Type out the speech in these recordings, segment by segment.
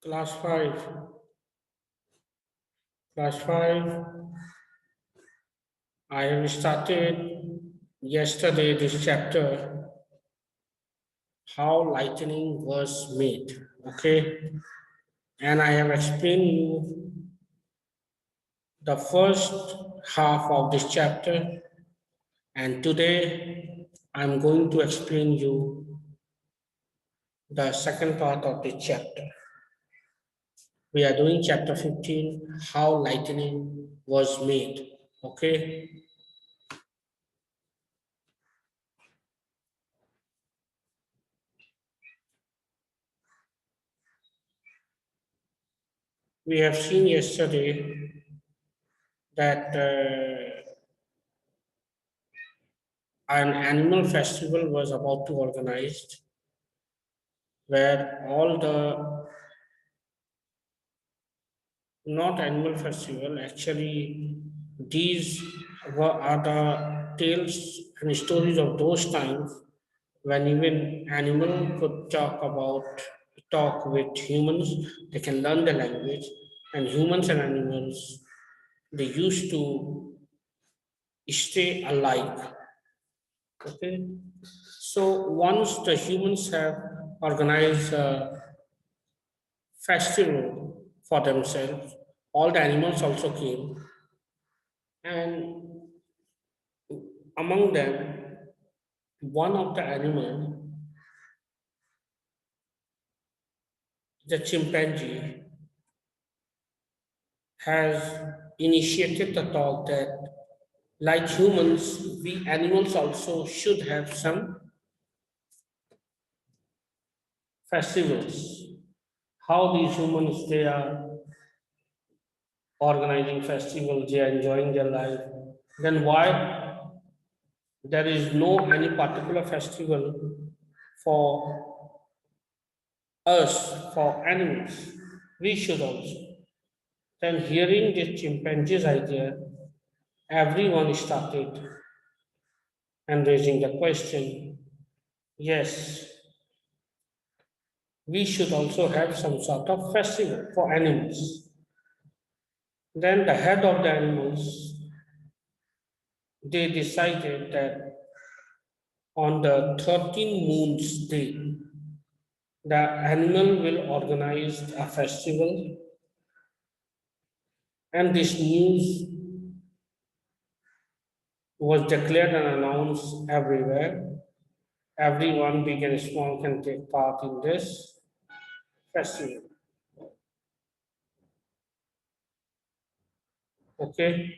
Class 5. Class 5. I have started yesterday this chapter, how lightning was made. Okay. And I have explained you the first half of this chapter. And today I'm going to explain you the second part of this chapter. We are doing chapter 15, how lightning was made. Okay. We have seen yesterday that an animal festival was about to organized where all the not animal festival actually these are the tales and stories of those times when even animal could talk with humans. They can learn the language, and humans and animals, they used to stay alike. Okay, so once the humans have organized a festival for themselves, all the animals also came, and among them, one of the animal, the chimpanzee, has initiated the talk that, like humans, we animals also should have some festivals. How these humans, they are organizing festivals, they are enjoying their life. Then why there is no any particular festival for us, for animals? We should also. Then hearing this chimpanzee's idea, everyone started and raising the question, yes, we should also have some sort of festival for animals. Then the head of the animals, they decided that on the 13 moons day, the animal will organize a festival, and this news was declared and announced everywhere. Everyone, big and small, can take part in this festival. Okay.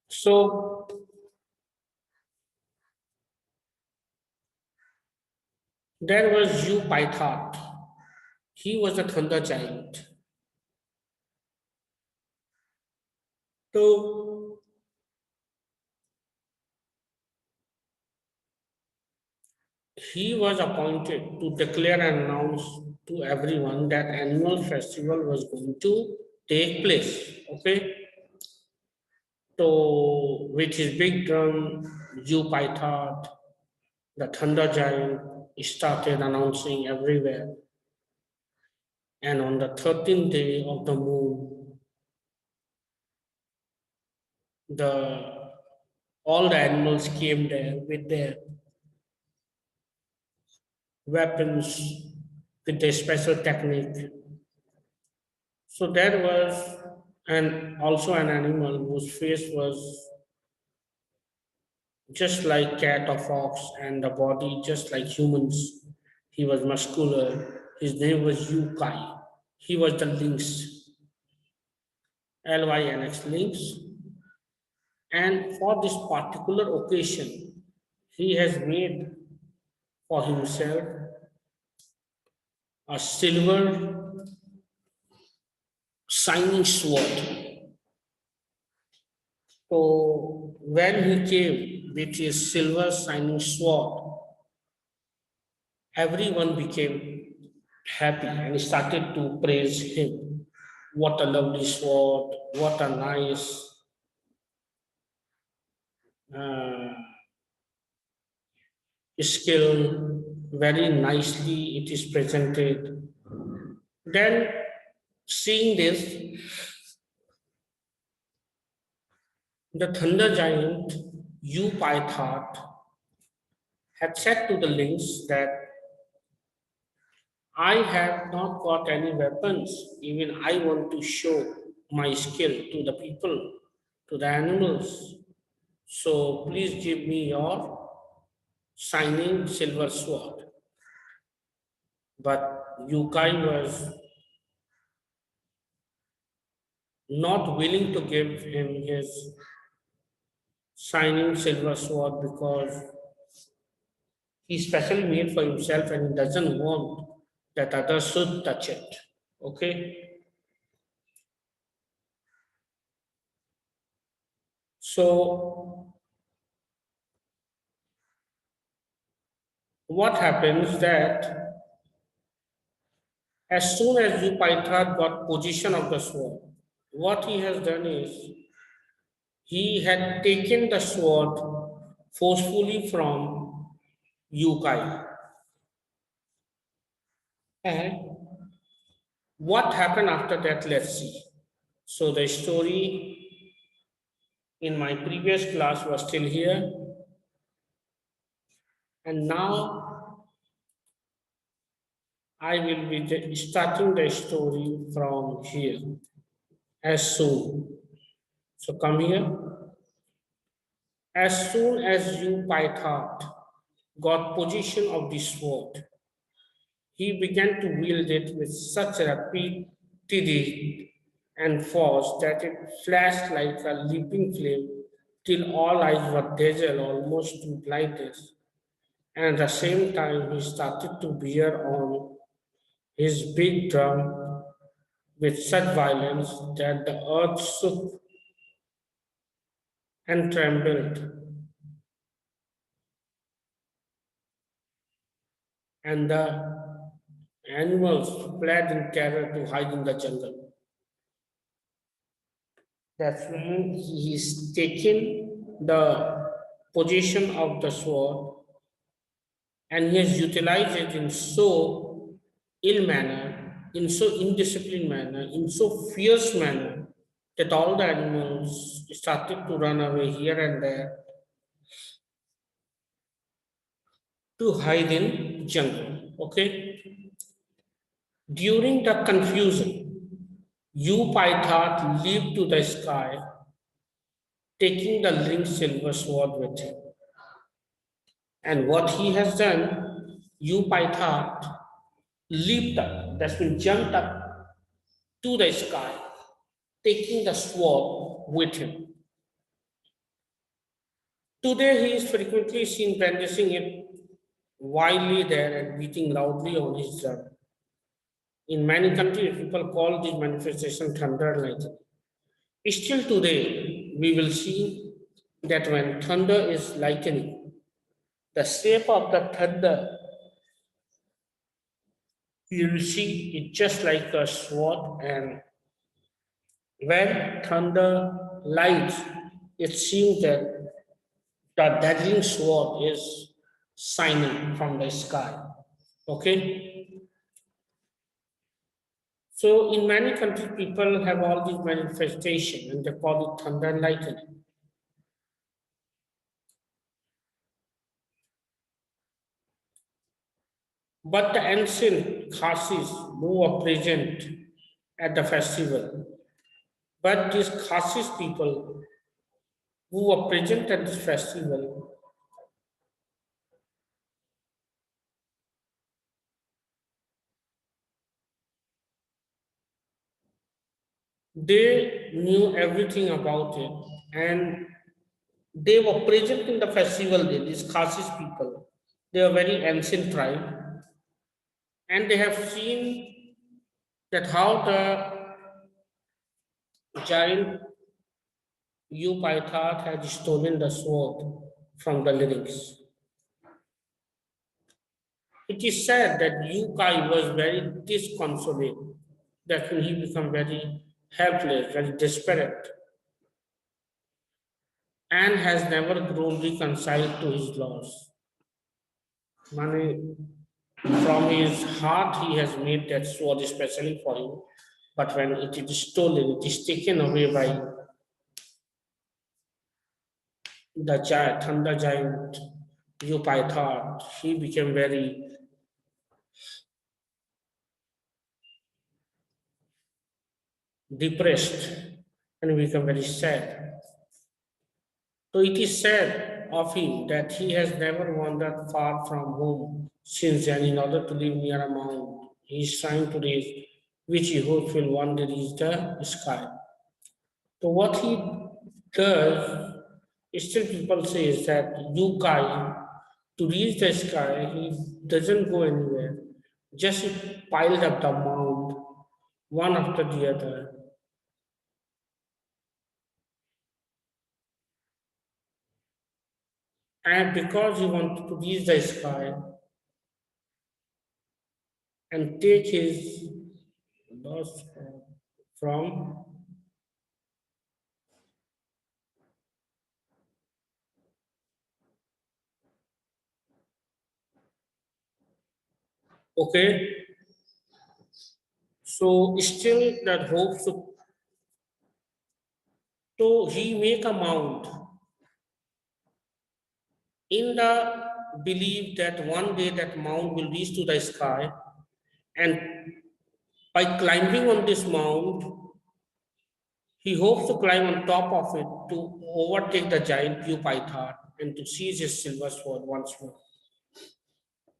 So there was Yu Python. He was a thunder giant. So he was appointed to declare and announce to everyone that annual festival was going to take place. Okay. So with his big drum, Yu Python, the thunder giant, started announcing everywhere. And on the 13th day of the moon, the all the animals came there with their weapons, with their special technique. So there was also an animal whose face was just like cat or fox, and the body just like humans. He was muscular. His name was Yu Kai. He was the lynx, Lynx lynx. And for this particular occasion, he has made for himself a silver shining sword. So when he came with his silver shining sword, everyone became happy and started to praise him. What a lovely sword, what a nice. uh, skill, very nicely it is presented. Then, seeing this, the thunder giant Yu Pythart had said to the lynx that I have not got any weapons. Even I want to show my skill to the people, to the animals. So please give me your shining silver sword. But Yukai was not willing to give him his shining silver sword because he specially made for himself and he doesn't want that others should touch it. Okay? So what happens that as soon as Upaythar got possession of the sword, what he has done is he had taken the sword forcefully from Yukai. And what happened after that, let's see. So the story in my previous class was still here. And now I will be starting the story from here as soon. So come here. As soon as you Python got possession of the sword, he began to wield it with such rapidity and force that it flashed like a leaping flame till all eyes were dazzled almost to blindness. And at the same time, he started to bear on his big drum with such violence that the earth shook and trembled, and the animals fled in terror to hide in the jungle. That's when he is taking the position of the sword and he has utilized it in so ill manner, in so indisciplined manner, in so fierce manner that all the animals started to run away here and there to hide in jungle. Okay. During the confusion, Yu Python leaped to the sky, taking the linked silver sword with him. And what he has done, Yu Python leaped up, that's been jumped up to the sky, taking the sword with him. Today he is frequently seen brandishing it wildly there and beating loudly on his drum. In many countries, people call this manifestation thunder lightning. Still today, we will see that when thunder is lightning, the shape of the thunder, you will see it just like a sword, and when thunder lights, it seems that the dazzling sword is shining from the sky. Okay? So in many countries, people have all these manifestations and they call it thunder and lightning. But the ancient Khasis who were present at the festival, but these Khasis people who were present at this festival, they knew everything about it and they were present in the festival day, these Khasis people. They are very ancient tribe and they have seen that how the giant Upaythat had stolen the sword from the lyrics. It is said that Yukai was very disconsolate, that he became very helpless, very desperate. and has never grown reconciled to his loss. Mane, from his heart, he has made that sword especially for you. But when it is stolen, it is taken away by the giant, thunder giant Upithar. He became very depressed and become very sad. So it is said of him that he has never wandered far from home since then in order to live near a mound he is trying to raise, which he hopes will one day reach the sky. So what he does, still people say is that you guy to reach the sky, he doesn't go anywhere. Just he piled up the mound one after the other. And because he wanted to reach the sky and take his loss from, okay, so still that hope so he make a mound in the belief that one day that mound will reach to the sky, and by climbing on this mound he hopes to climb on top of it to overtake the giant Python and to seize his silver sword once more.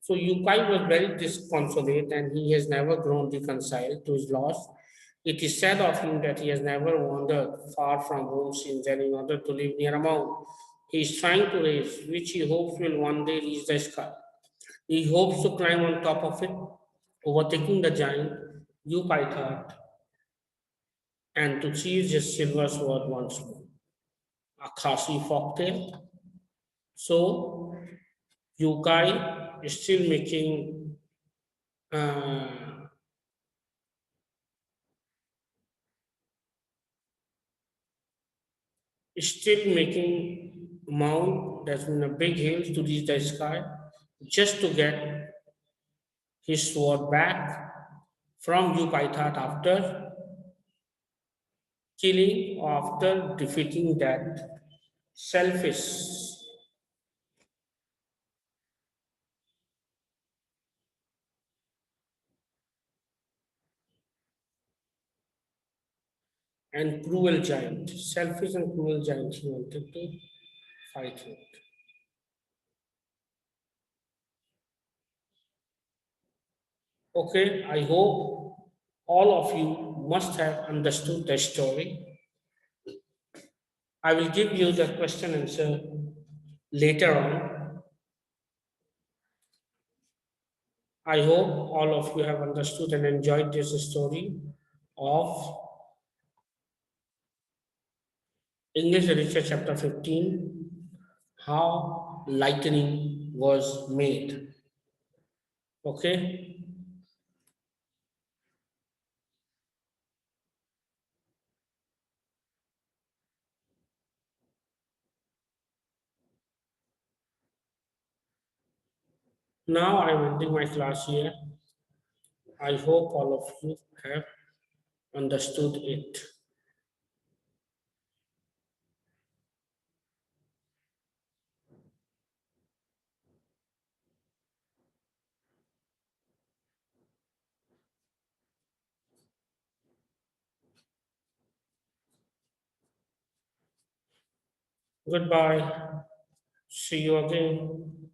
So Yukai was very disconsolate and he has never grown reconciled to his loss. It is said of him that he has never wandered far from home since then in order to live near a mountain. He is trying to raise, which he hopes will one day reach the sky. He hopes to climb on top of it, overtaking the giant Python and to seize his silver sword once more. A Khasi folktale. So Yukai is still making uh, still making mount that's in a big hill to reach the sky just to get his sword back from Upithat after killing or after defeating that selfish and cruel giant. Selfish and cruel giant he wanted to fight with. Okay, I hope all of you must have understood the story. I will give you the question answer later on. I hope all of you have understood and enjoyed this story of English Literature chapter 15, how lightning was made. Okay, now I'm ending my class here. I hope all of you have understood it. Goodbye. See you again.